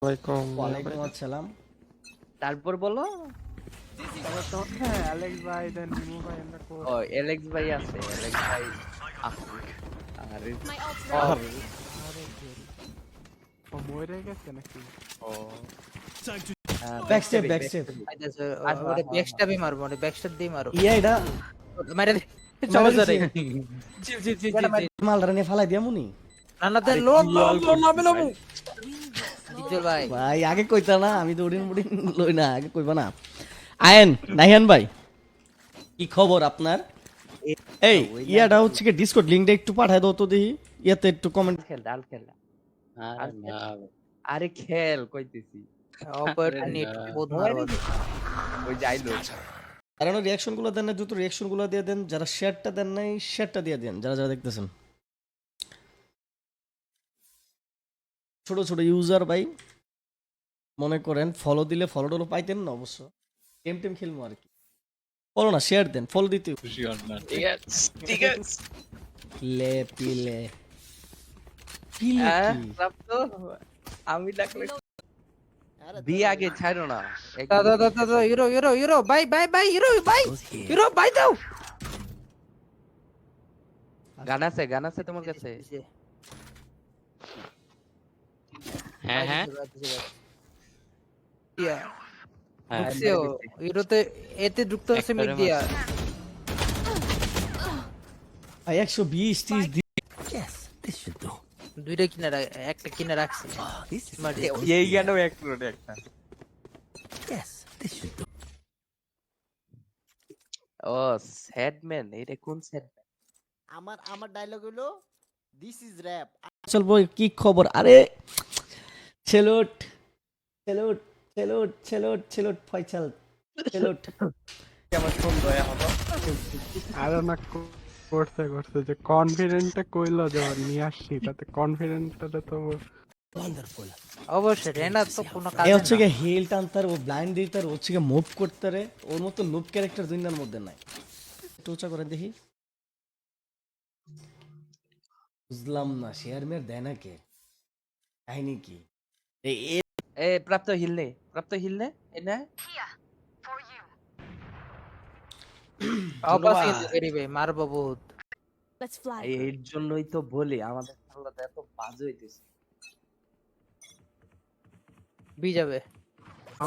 ওয়ালাইকুম আসসালাম। তারপর বলো। হ্যাঁ অ্যালেক্স ভাই দেন নিমু ভাই আমরা কোচ ও এলেক্স ভাই আছে, এলেক্স ভাই। আহ, আরে My ult's ও ready. আরে গেল ও মরে গেছে নাকি ও ব্যাকস্টেপ ব্যাকস্টেপ আইতাছে আচ্ছা, ওরে আচ্ছা, ব্যাকস্টাবই মারবো, ওরে ব্যাকস্টাব দিয়ে মারো। ইয়া এটা মাইরা দে। চলো দিছে। চলো। জি জি জি জি। মালটা নিয়ে ফালাই দিয়া মুনি রান্না দে লো লো লো নামে নামু। জিজল ভাই ভাই আগে কইতা না, আমি তো উড়িন মুড়িন লই না, আগে কইবা না। আয়েন নাহিয়ান ভাই, কি খবর আপনার? এই ইয়াটা হচ্ছে কি ডিসকর্ড লিংকটা একটু পাঠায় দাও তো দেখি, ইয়াতে একটু কমেন্ট। খেল ডাল খেল। আরে খেল কইতেছি। অপরচুনিটি বহুত মারো। ওই যাইলো। কারণ রিঅ্যাকশন গুলো দেন না, দ্রুত রিঅ্যাকশন গুলো দিয়ে দেন। যারা শেয়ারটা দেন নাই শেয়ারটা দিয়ে দেন, যারা যারা দেখতেছেন। ছোট ছোট ইউজার ভাই মনে করেন ফলো দিলে ফলো টলো পাইতেন না, অবশ্য গেম টেম খেলবো আর কি। ফলো না শেয়ার দেন, ফলো দিতে লে পিলে পিলে কি? প্রাপ্ত আমি ডাকলে দি আগে ছাড়ো না। দাদা দাদা দাদা euro euro euro bye bye bye euro bye euro bye দাও। গান আছে তোমার কাছে? হ্যাঁ হ্যাঁ। ইয়া হ্যাঁ, ঢুকছেও ইউরোতে এতে ঢুকতে হচ্ছে মিড দিয়া। ভাই 120 30 দুইটা কিনা একটা কিনা রাখছি। এই গানও এক রোড একটা। ও স্যাড ম্যান, এটা কোন স্যাড? আমার ডায়লগ হলো দিস ইজ র‍্যাপ। চলবো। কি খবর? আরে ছেলট ছেলট ছেলট ছেলট ছেলট ফয়সাল ছেলট। আমার ফোন দয়া হলো। আরে না করছে যে কনফিডেন্টটা কইলো যে নিয়ে আসছি, তাতে কনফিডেন্টটা তো অবশ্যই রেনা তো কোনো কাজ এ হচ্ছে কি হিল টানতার, ও ব্লাইন্ড দিতার, ও হচ্ছে কি মুভ করতারে। ওর মতো নুব ক্যারেক্টার দুনিয়ার মধ্যে নাই। টোচা করে দেখি, বুঝলাম না শেয়ার মেয়ার দেয় না কে, কাহিনী কি? এ প্রাপ্ত হিল নে এনা অবশ্যই করিবে মারবো বহুত। Let's fly. এর জন্যই তো বলি আমাদের খেলাটা এত বাজে হইতেছে। বি যাবে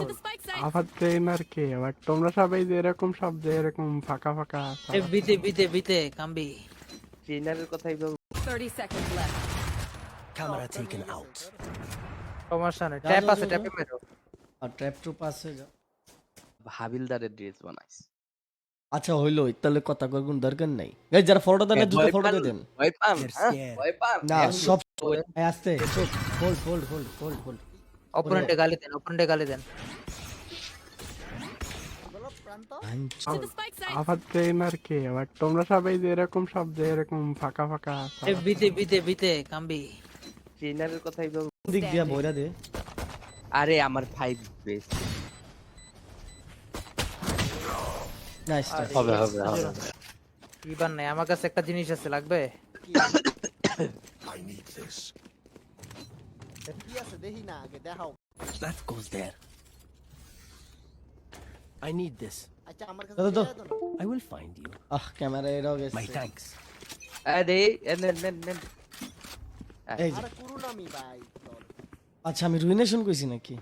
To the spike site. আবার ট্রেনার কে আবার তোমরা সবাই যে এরকম সব যে এরকম ফাঁকা ফাঁকা এ বিতে বিতে বিতে কাম্বি। ট্রেনারের কথাই বল। 30 seconds left. সমস্যা নেই, ট্যাপ আছে ট্যাপে মেরো। আর ট্র্যাপ টু পাসে যাও। হাবিলদারের ড্রেস বানাইছে। আচ্ছা হইলো, তাহলে কথা কইগুন দরকার নাই। গাইস যারা ফলোটা দেন না দ্রুত ফলো দিয়ে দেন। ভয় পান, ভয় পান না সব আস্তে hold hold hold hold hold. অপোনেন্টে গালি দেন, অপোনেন্টে গালি দেন। বলো প্রান্ত To the spike site. আবার ট্রেনার কে আবার তোমরা সবাই যে এরকম সব যে এরকম ফাঁকা ফাঁকা এ বিতে বিতে বিতে কাম্বি। ট্রেনারের কথাই বল। দিক দিয়া বইরা দে। আরে আমার 5 বেস নাইস। হবে ইবান নাই, আমার কাছে একটা জিনিস আছে, লাগবে? কি আছে দেখি না, আগে দেখাও। That goes there. I need this. আচ্ছা আমার কাছে দাদা, দাও। দেখাই দাও না। I will find you. Ah camera এরাও গেছে। My thanks. আরে নেন এই যে আরে কুরুনামি ভাই লল। আচ্ছা আমি রুইনেশন কইছি নাকি?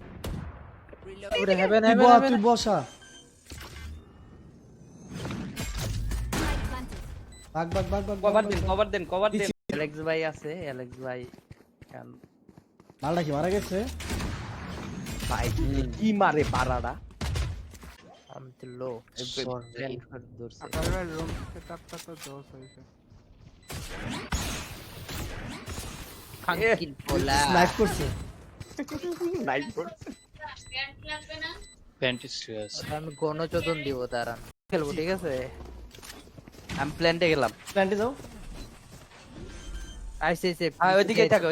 ওরে হেভেন তুই হেভেন বস, হেভেন। তুই বসা। ভাগ ভাগ ভাগ ভাগ কভার দেন অ্যালেক্স ভাই আছে, অ্যালেক্স ভাই কান মালটা কি মারা গেছে? ভাই কি মারে পারাডা। আমি তো লো। ধরছে আকারের রুম সেটআপটা তো জোস হইছে। খাঙ্কিল পোলা। স্নাইপ করছে। নাইট করছে। আমি গণচোদন দিব তারা। খেলবো ঠিক আছে? আমি প্ল্যান্টে গেলাম। প্ল্যান্টে যাও। আইসিসি ওইদিকে থাকো।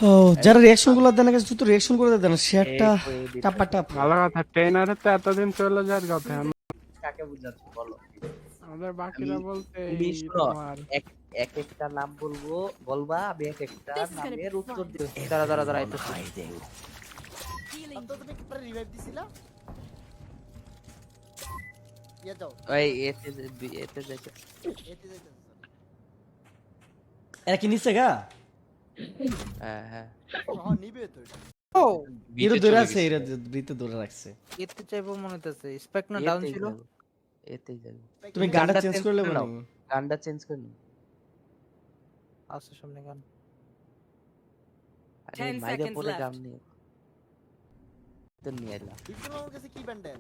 ও যারা রিঅ্যাকশন গুলো দেন না গেছে দ্রুত রিঅ্যাকশন করে দেন। শেয়ারটা টাপা টাপ। ভালো কথা, ট্রেনারে তো এতদিন চলে যাওয়ার কথা। কাকে বুঝাচ্ছ বলো? আমাদের বাকিরা বলতে এই তুমি শোনো, তোমার এক একটা নাম বলবা, আমি এক একটা This is gonna be নামের উত্তর fun. দিব। দাঁড়া On hiding. Healing. তো তুমি কি পরে রিভাইভ দিছিলা ইয়া যাও ওই এতে যাইতে এতে যাইতেছ এরা কি নিচ্ছে গা হ্যাঁ হ্যাঁ নিবে তো এটা ও এরা দূরে আছে, এরা বৃত্তে দূরে রাখছে। এতে চাইবো মনে হইতেছে স্পেক না ডাউন ছিল এতেই যাবো। তুমি গানটা গানটা চেঞ্জ change করলে করে নাও। বলি গানটা চেঞ্জ করে নাও। আছে সামনে গান আরে 10 মাইরে seconds পরে left. গান নিয়ে তো নিয়ে এলাম। বিপুল আমার কাছে কি ব্যান্ডেল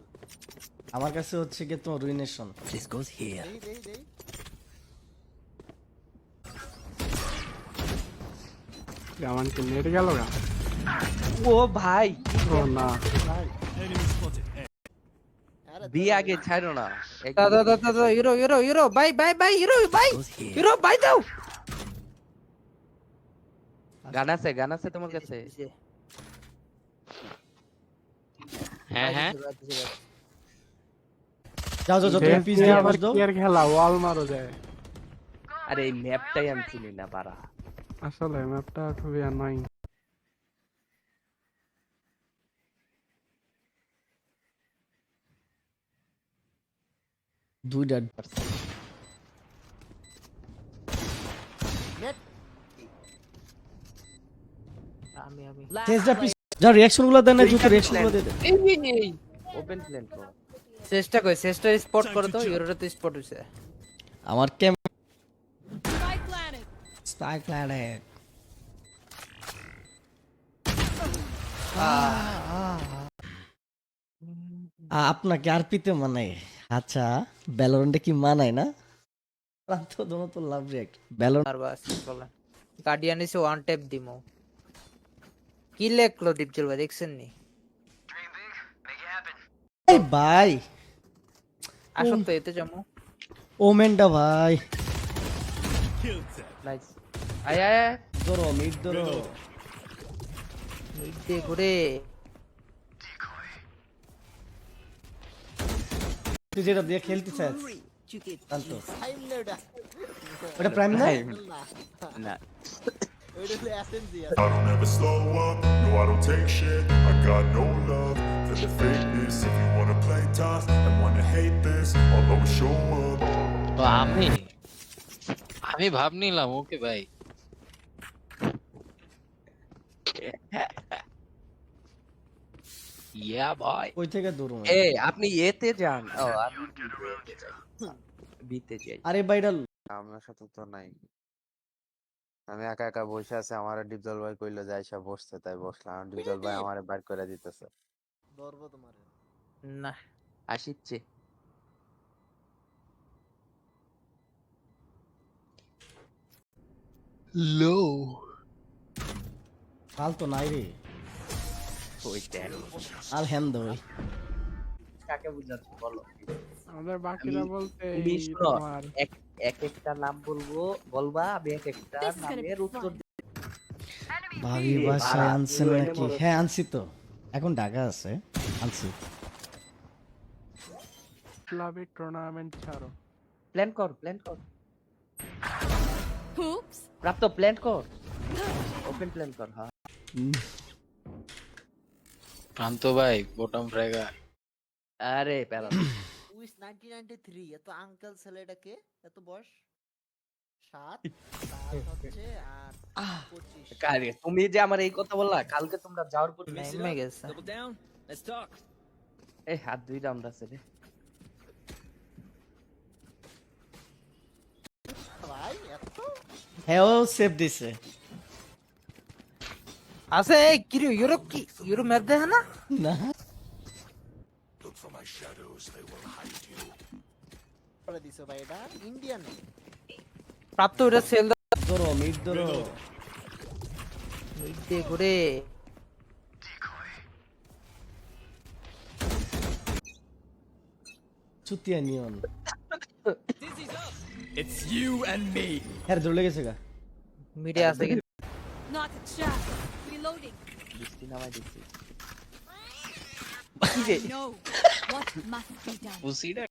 আমার কাছে হচ্ছে কি তোমার রুইনেশন। This goes here. দেই আমার কি নেট গেল গা ও ভাই ও না আরে বি আগে ছাড়ো না। দাদা euro bye euro Goes here. Bye দাও গান আছে তোমার কাছে? হ্যাঁ যাও তুমি পিস দিয়ে আবার বস দাও। কি আর খেলা ওয়াল মারো যায় আরে এই ম্যাপটাই আমি চিনি না পারা। আসলে ম্যাপটা খুবই অ্যানোয়িং দুইটা আমি Last চেঞ্জ দা player. পিস। যা রিঅ্যাকশন গুলো দেন না, দ্রুত রিঅ্যাকশন গুলো দিয়ে দেন। ওপেন প্ল্যান করো। চেষ্টা স্পট করে তো ইউরোটা তো স্পট হইছে আমার ক্যাম Spike planted. Style planet. আপনাকে আরপিতে মানায়? আচ্ছা ভ্যালোরেন্টে কি মানায় না? প্রান্ত দোনো তো লাভ রিঅ্যাক্ট ভ্যালোরেন্ট। আর বাস বলেন গার্ডিয়ান এসে ওয়ান ট্যাপ দিমো কি লেখলো দীপজল ভাই দেখছেন নি এই ভাই আসো তো এতে যাবো ওমেনটা ভাই নাইস। আয় ধরো মিড ধরো। মিডে ঘুরে তুই যেটা দিয়ে খেলতে চাস শান্ত। টাইম না এটা ওটা প্রাইম না? না ওইটা হলো SNG I don't ever slow up, no I don't take shit. I got no love for the fakeness. If you wanna play tough and wanna hate this, I'll always show up. তো আমি ভাব নিলাম ওকে ভাই। ইয়া ভাই ওই থেকে দূর এ আপনি এতে যান। ও আমি বিতে যাই। আরে ভাইটা আমার সাথে তো নাই, আমি একা একা বসে আছি। আমার ডিপজল ভাই কইলো যে আইসা বসছে, তাই বসলাম। ডিপজল ভাই আমারে বাইর করে দিতেছে। ধরবো তোমারে না আসিচ্ছে লো হাল তো নাই রে। ওই দেখ আল হ্যান্দ ওই কাকে বুঝাচ্ছ বলো। আমাদের বাকিরা বলতে তুমি এই শোনো, তোমার এক একটা নাম বলবা, আমি এক একটা This is gonna নামের be উত্তর fun. ভাবির বাসায় আনছেন নাকি? হ্যাঁ আনছি তো, এখন ঢাকা আছে আনছি। ক্লাবে টুর্নামেন্ট ছাড়ো প্ল্যান কর Oops. প্রাপ্ত প্ল্যান কর, ওপেন প্ল্যান কর। হ্যাঁ প্রান্ত ভাই বটম ফ্র্যাগার। আরে প্যারা উইস 1993 এত আঙ্কেল ছেলেটাকে এত বয়স 7 হচ্ছে আর 25 কারে তুমি যে আমার এই কথা বললা, কালকে তোমরা যাওয়ার পর নেমে গেছে এই হাত 2 রাউন্ড আছে রে ভাই এত হ্যাঁ ও সেভ দিছে আছে এই কিরু ইউরো ম্যাপ দেখে না না। করে দিছো ভাই এটা ইন্ডিয়ান প্রাপ্ত ওটা সেল ধরো মিড ধরো। মিডে ঘুরে চুতিয়া নিয়ন হ্যাঁ ধরে লেগেছে গা। মিডে আছে কিন্তু Not a trap. Reloading. বৃষ্টি নামাই দিচ্ছি। No. What must be done? পুসিটা